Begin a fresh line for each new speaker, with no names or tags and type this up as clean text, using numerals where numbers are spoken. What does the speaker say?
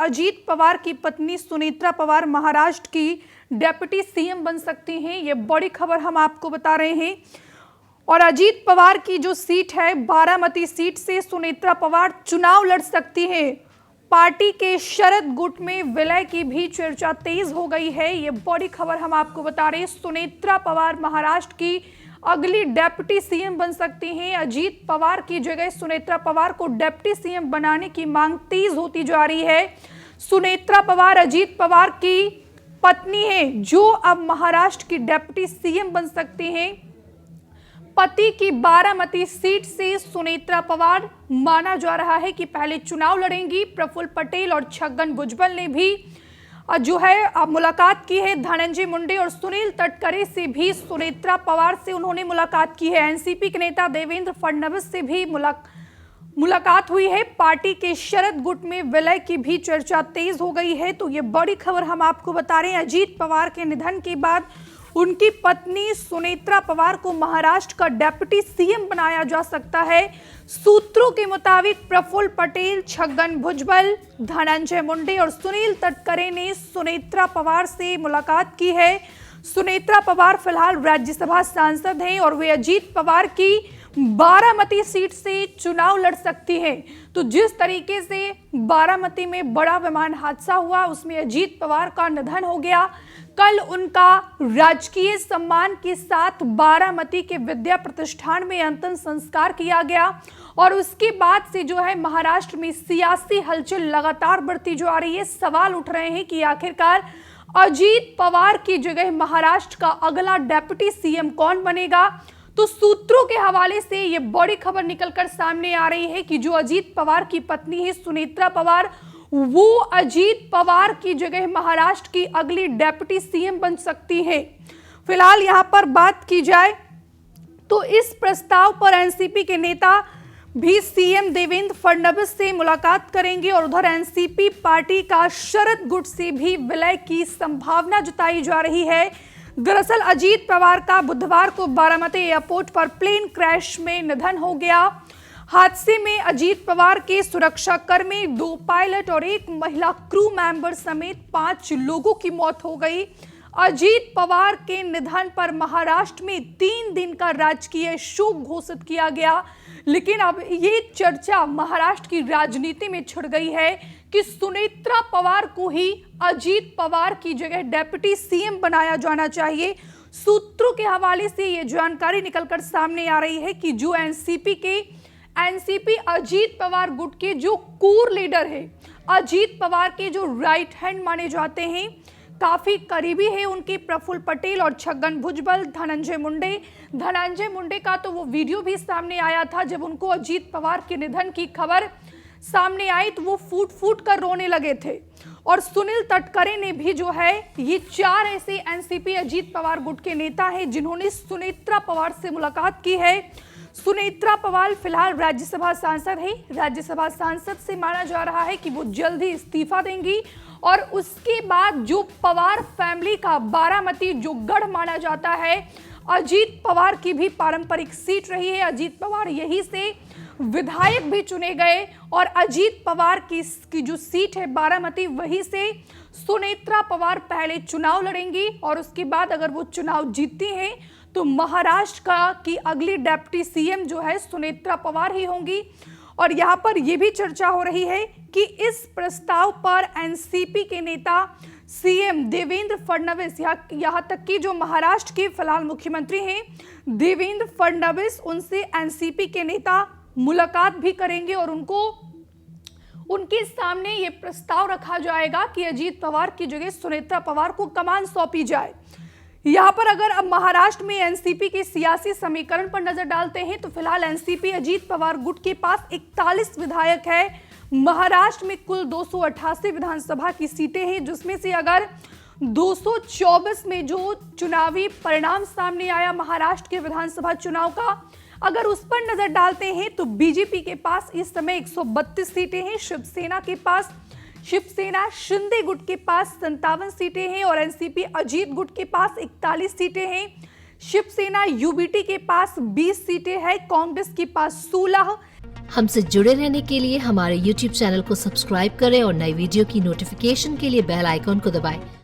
अजीत पवार की पत्नी सुनेत्रा पवार महाराष्ट्र की डेप्यूटी सीएम बन सकती हैं। ये बड़ी खबर हम आपको बता रहे हैं। और अजीत पवार की जो सीट है बारामती सीट से सुनेत्रा पवार चुनाव लड़ सकती हैं। पार्टी के शरद गुट में विलय की भी चर्चा तेज हो गई है। ये बड़ी खबर हम आपको बता रहे हैं। सुनेत्रा पवार महाराष्ट्र की अगली डेप्यूटी सीएम बन सकती हैं। अजीत पवार की जगह सुनेत्रा पवार को डेप्यूटी सीएम बनाने की मांग तेज होती जा रही है। सुनेत्रा पवार अजीत पवार की पत्नी है, जो अब महाराष्ट्र की डेप्यूटी सीएम बन सकती हैं। पति की बारामती सीट से सुनेत्रा पवार माना जा रहा है कि पहले चुनाव लड़ेंगी। प्रफुल्ल पटेल और छगन भुजबल ने भी जो है मुलाकात की है। धनंजय मुंडे और सुनील तटकरे से भी सुनेत्रा पवार से उन्होंने मुलाकात की है। एनसीपी के नेता देवेंद्र फडणवीस से भी मुलाकात हुई है। पार्टी के शरद गुट में विलय की भी चर्चा तेज हो गई है। तो ये बड़ी खबर हम आपको बता रहे हैं। अजीत पवार के निधन के बाद उनकी पत्नी सुनेत्रा पवार को महाराष्ट्र का डेप्यूटी सीएम बनाया जा सकता है। सूत्रों के मुताबिक प्रफुल्ल पटेल, छगन भुजबल, धनंजय मुंडे और सुनील तटकरे ने सुनेत्रा पवार से मुलाकात की है। सुनेत्रा पवार फिलहाल राज्यसभा सांसद हैं और वे अजीत पवार की बारामती सीट से चुनाव लड़ सकती है। तो जिस तरीके से बारामती में बड़ा विमान हादसा हुआ, उसमें अजीत पवार का निधन हो गया। कल उनका राजकीय सम्मान के साथ बारामती के विद्या प्रतिष्ठान में अंतिम संस्कार किया गया और उसके बाद से जो है महाराष्ट्र में सियासी हलचल लगातार बढ़ती जा रही है। सवाल उठ रहे हैं कि आखिरकार अजीत पवार की जगह महाराष्ट्र का अगला डेप्यूटी सीएम कौन बनेगा। तो सूत्रों के हवाले से ये बड़ी खबर निकलकर सामने आ रही है कि जो अजीत पवार की पत्नी है सुनेत्रा पवार, वो अजीत पवार की जगह महाराष्ट्र की अगली डेप्यूटी सीएम बन सकती है। फिलहाल यहां पर बात की जाए तो इस प्रस्ताव पर एनसीपी के नेता भी सीएम देवेंद्र फडणवीस से मुलाकात करेंगे और उधर एनसीपी पार्टी का शरद गुट से भी विलय की संभावना जताई जा रही है। दरअसल अजीत पवार का बुधवार को बारामती एयरपोर्ट पर प्लेन क्रैश में निधन हो गया। हादसे में अजीत पवार के सुरक्षाकर्मी, 2 पायलट और 1 महिला क्रू मेंबर समेत 5 लोगों की मौत हो गई। अजीत पवार के निधन पर महाराष्ट्र में 3 दिन का राजकीय शोक घोषित किया गया। लेकिन अब ये चर्चा महाराष्ट्र की राजनीति में छिड़ गई है कि सुनेत्रा पवार को ही अजीत पवार की जगह डेप्यूटी सीएम बनाया जाना चाहिए। सूत्रों के हवाले से ये जानकारी निकलकर सामने आ रही है कि जो एनसीपी अजीत पवार गुट के जो कोर लीडर है, अजीत पवार के जो राइट हैंड माने जाते हैं, काफी करीबी है उनके प्रफुल्ल पटेल और छगन भुजबल, धनंजय मुंडे का तो वो वीडियो भी सामने आया था जब उनको अजीत पवार के निधन की खबर सामने आई तो वो फूट फूट कर रोने लगे थे। और सुनील तटकरे ने भी जो है, ये 4 ऐसे एनसीपी अजीत पवार गुट के नेता हैं जिन्होंने सुनेत्रा पवार से मुलाकात की है। सुनेत्रा पवार फिलहाल राज्यसभा सांसद है। राज्यसभा सांसद से माना जा रहा है कि वो जल्द ही इस्तीफा देंगी और उसके बाद जो पवार फैमिली का बारामती जो गढ़ माना जाता है, अजीत पवार की भी पारंपरिक सीट रही है। अजीत पवार यहीं से विधायक भी चुने गए और अजीत पवार की जो सीट है बारामती, वहीं से सुनेत्रा पवार पहले चुनाव लड़ेंगी और उसके बाद अगर वो चुनाव जीतती हैं तो महाराष्ट्र की अगली डेप्यूटी सीएम जो है सुनेत्रा पवार ही होंगी। और यहाँ पर यह भी चर्चा हो रही है कि इस प्रस्ताव पर एनसीपी के नेता सीएम देवेंद्र फडणवीस, यहाँ तक कि जो महाराष्ट्र के फिलहाल मुख्यमंत्री हैं देवेंद्र फडणवीस, उनसे एनसीपी के नेता मुलाकात भी करेंगे और उनके सामने ये प्रस्ताव रखा जाएगा कि अजीत पवार की जगह सुनेत्रा पवार को कमान सौंपी जाए। यहाँ पर अगर अब महाराष्ट्र में एनसीपी के सियासी समीकरण पर नजर डालते हैं तो फिलहाल एनसीपी अजीत पवार गुट के पास 41 विधायक है। महाराष्ट्र में कुल 288 विधानसभा की सीटें हैं, जिसमें से अगर 224 में जो चुनावी परिणाम सामने आया महाराष्ट्र के विधानसभा चुनाव का, अगर उस पर नजर डालते हैं तो बीजेपी के पास इस समय 132 सीटें हैं। शिवसेना शिंदे गुट के पास 57 सीटें हैं और एनसीपी अजीत गुट के पास 41 सीटें हैं। शिवसेना यूबीटी के पास 20 सीटें हैं, कांग्रेस के पास 16,
हमसे जुड़े रहने के लिए हमारे YouTube चैनल को सब्सक्राइब करें और नई वीडियो की नोटिफिकेशन के लिए बेल आइकॉन को दबाएं।